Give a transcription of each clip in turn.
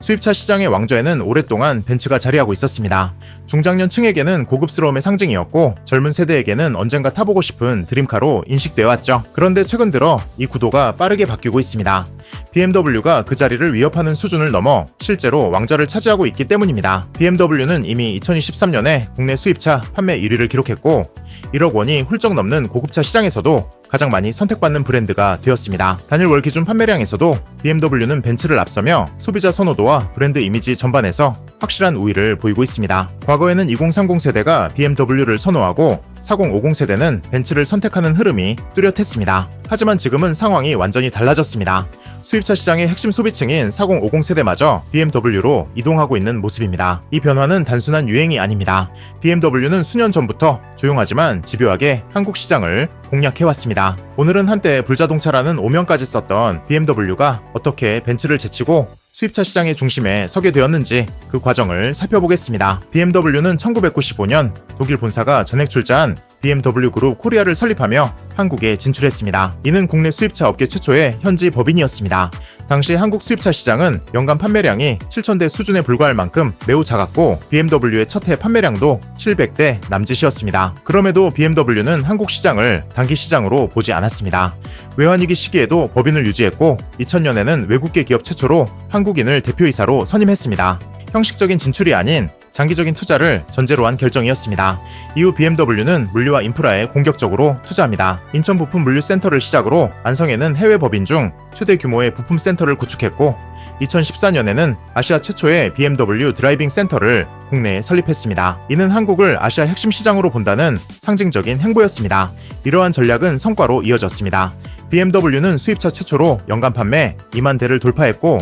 수입차 시장의 왕좌에는 오랫동안 벤츠가 자리하고 있었습니다. 중장년층에게는 고급스러움의 상징이었고 젊은 세대에게는 언젠가 타보고 싶은 드림카로 인식되어 왔죠. 그런데 최근 들어 이 구도가 빠르게 바뀌고 있습니다. BMW가 그 자리를 위협하는 수준을 넘어 실제로 왕좌를 차지하고 있기 때문입니다. BMW는 이미 2023년에 국내 수입차 판매 1위를 기록했고 1억 원이 훌쩍 넘는 고급차 시장에서도 가장 많이 선택받는 브랜드가 되었습니다. 단일 월 기준 판매량에서도 BMW는 벤츠를 앞서며 소비자 선호도와 브랜드 이미지 전반에서 확실한 우위를 보이고 있습니다. 과거에는 2030 세대가 BMW를 선호하고 4050 세대는 벤츠를 선택하는 흐름이 뚜렷했습니다. 하지만 지금은 상황이 완전히 달라졌습니다. 수입차 시장의 핵심 소비층인 4050 세대마저 BMW로 이동하고 있는 모습입니다. 이 변화는 단순한 유행이 아닙니다. BMW는 수년 전부터 조용하지만 집요하게 한국 시장을 공략해왔습니다. 오늘은 한때 불자동차라는 오명까지 썼던 BMW가 어떻게 벤츠를 제치고 수입차 시장의 중심에 서게 되었는지 그 과정을 살펴보겠습니다. BMW는 1995년 독일 본사가 전액 출자한 BMW 그룹 코리아를 설립하며 한국에 진출했습니다. 이는 국내 수입차 업계 최초의 현지 법인이었습니다. 당시 한국 수입차 시장은 연간 판매량이 7,000대 수준에 불과할 만큼 매우 작았고 BMW의 첫 해 판매량도 700대 남짓이었습니다. 그럼에도 BMW는 한국 시장을 단기 시장으로 보지 않았습니다. 외환위기 시기에도 법인을 유지했고 2000년에는 외국계 기업 최초로 한국인을 대표이사로 선임했습니다. 형식적인 진출이 아닌 장기적인 투자를 전제로 한 결정이었습니다. 이후 BMW는 물류와 인프라에 공격적으로 투자합니다. 인천 부품 물류센터를 시작으로 안성에는 해외 법인 중 최대 규모의 부품 센터를 구축했고 2014년에는 아시아 최초의 BMW 드라이빙 센터를 국내에 설립했습니다. 이는 한국을 아시아 핵심 시장으로 본다는 상징적인 행보였습니다. 이러한 전략은 성과로 이어졌습니다. BMW는 수입차 최초로 연간 판매 2만 대를 돌파했고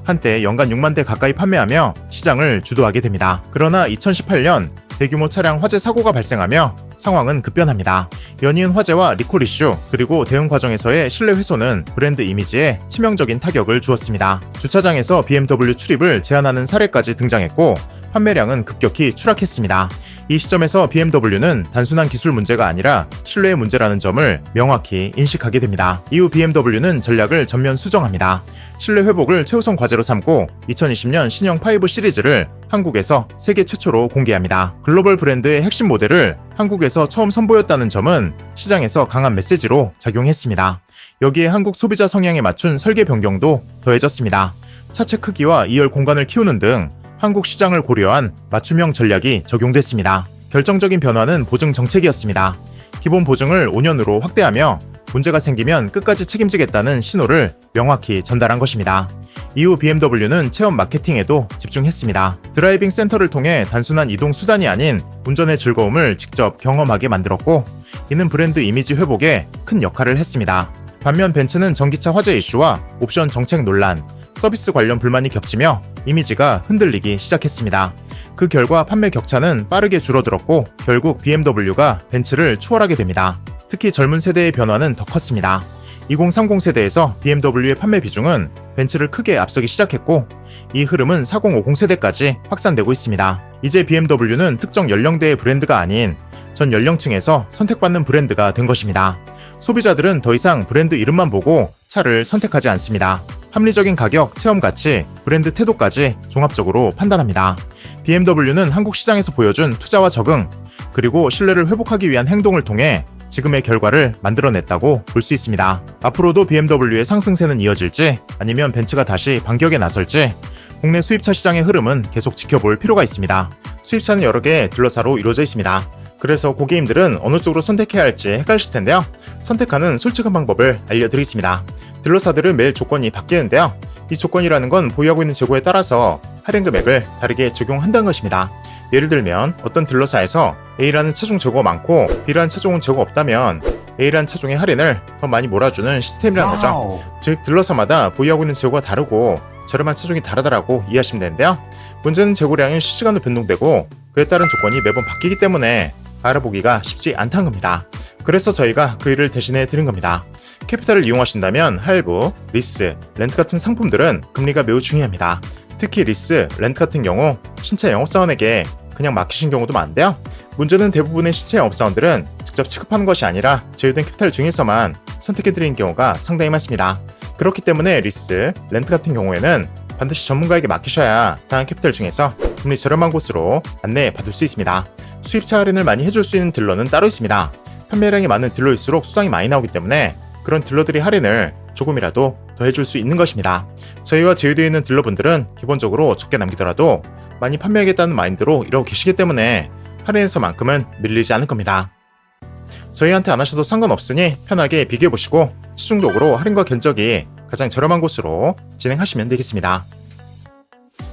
한때 연간 6만 대 가까이 판매하며 시장을 주도하게 됩니다. 그러나 2018년 대규모 차량 화재 사고가 발생하며 상황은 급변합니다. 연이은 화재와 리콜 이슈 그리고 대응 과정에서의 신뢰 훼손은 브랜드 이미지에 치명적인 타격을 주었습니다. 주차장에서 BMW 출입을 제한하는 사례까지 등장했고 판매량은 급격히 추락했습니다. 이 시점에서 BMW는 단순한 기술 문제가 아니라 신뢰의 문제라는 점을 명확히 인식하게 됩니다. 이후 BMW는 전략을 전면 수정합니다. 신뢰 회복을 최우선 과제로 삼고 2020년 신형 5 시리즈를 한국에서 세계 최초로 공개합니다. 글로벌 브랜드의 핵심 모델을 한국에서 처음 선보였다는 점은 시장에서 강한 메시지로 작용했습니다. 여기에 한국 소비자 성향에 맞춘 설계 변경도 더해졌습니다. 차체 크기와 2열 공간을 키우는 등 한국 시장을 고려한 맞춤형 전략이 적용됐습니다. 결정적인 변화는 보증 정책이었습니다. 기본 보증을 5년으로 확대하며 문제가 생기면 끝까지 책임지겠다는 신호를 명확히 전달한 것입니다. 이후 BMW는 체험 마케팅에도 집중했습니다. 드라이빙 센터를 통해 단순한 이동 수단이 아닌 운전의 즐거움을 직접 경험하게 만들었고 이는 브랜드 이미지 회복에 큰 역할을 했습니다. 반면 벤츠는 전기차 화재 이슈와 옵션 정책 논란, 서비스 관련 불만이 겹치며 이미지가 흔들리기 시작했습니다. 그 결과 판매 격차는 빠르게 줄어들었고 결국 BMW가 벤츠를 추월하게 됩니다. 특히 젊은 세대의 변화는 더 컸습니다. 2030 세대에서 BMW의 판매 비중은 벤츠를 크게 앞서기 시작했고 이 흐름은 4050 세대까지 확산되고 있습니다. 이제 BMW는 특정 연령대의 브랜드가 아닌 전 연령층에서 선택받는 브랜드가 된 것입니다. 소비자들은 더 이상 브랜드 이름만 보고 차를 선택하지 않습니다. 합리적인 가격, 체험 가치, 브랜드 태도까지 종합적으로 판단합니다. BMW는 한국 시장에서 보여준 투자와 적응, 그리고 신뢰를 회복하기 위한 행동을 통해 지금의 결과를 만들어냈다고 볼 수 있습니다. 앞으로도 BMW의 상승세는 이어질지 아니면 벤츠가 다시 반격에 나설지 국내 수입차 시장의 흐름은 계속 지켜볼 필요가 있습니다. 수입차는 여러 개의 딜러사로 이루어져 있습니다. 그래서 고객님들은 어느 쪽으로 선택해야 할지 헷갈리실 텐데요. 선택하는 솔직한 방법을 알려드리겠습니다. 딜러사들은 매일 조건이 바뀌는데요. 이 조건이라는 건 보유하고 있는 재고에 따라서 할인 금액을 다르게 적용한다는 것입니다. 예를 들면 어떤 딜러사에서 A라는 차종 재고가 많고 B라는 차종은 재고가 없다면 A라는 차종의 할인을 더 많이 몰아주는 시스템이라는 거죠. 즉 딜러사마다 보유하고 있는 재고가 다르고 저렴한 차종이 다르다라고 이해하시면 되는데요. 문제는 재고량이 실시간으로 변동되고 그에 따른 조건이 매번 바뀌기 때문에 알아보기가 쉽지 않다는 겁니다. 그래서 저희가 그 일을 대신해 드린 겁니다. 캐피탈을 이용하신다면 할부, 리스, 렌트 같은 상품들은 금리가 매우 중요합니다. 특히 리스, 렌트 같은 경우 신체 영업사원에게 그냥 맡기신 경우도 많은데요. 문제는 대부분의 신체 영업사원들은 직접 취급하는 것이 아니라 제휴된 캐피탈 중에서만 선택해드리는 경우가 상당히 많습니다. 그렇기 때문에 리스, 렌트 같은 경우에는 반드시 전문가에게 맡기셔야 다양한 캐피탈 중에서 금리 저렴한 곳으로 안내 받을 수 있습니다. 수입차 할인을 많이 해줄 수 있는 딜러는 따로 있습니다. 판매량이 많은 딜러일수록 수당이 많이 나오기 때문에 그런 딜러들이 할인을 조금이라도 더 해줄 수 있는 것입니다. 저희와 제휴되어 있는 딜러분들은 기본적으로 적게 남기더라도 많이 판매하겠다는 마인드로 이러고 계시기 때문에 할인에서만큼은 밀리지 않을 겁니다. 저희한테 안 하셔도 상관없으니 편하게 비교해보시고 최종적으로 할인과 견적이 가장 저렴한 곳으로 진행하시면 되겠습니다.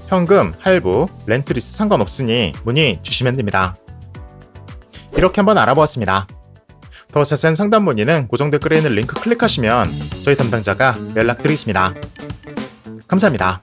현금, 할부, 렌트리스 상관없으니 문의 주시면 됩니다. 이렇게 한번 알아보았습니다. 더 자세한 상담 문의는 고정 댓글에 있는 링크 클릭하시면 저희 담당자가 연락드리겠습니다. 감사합니다.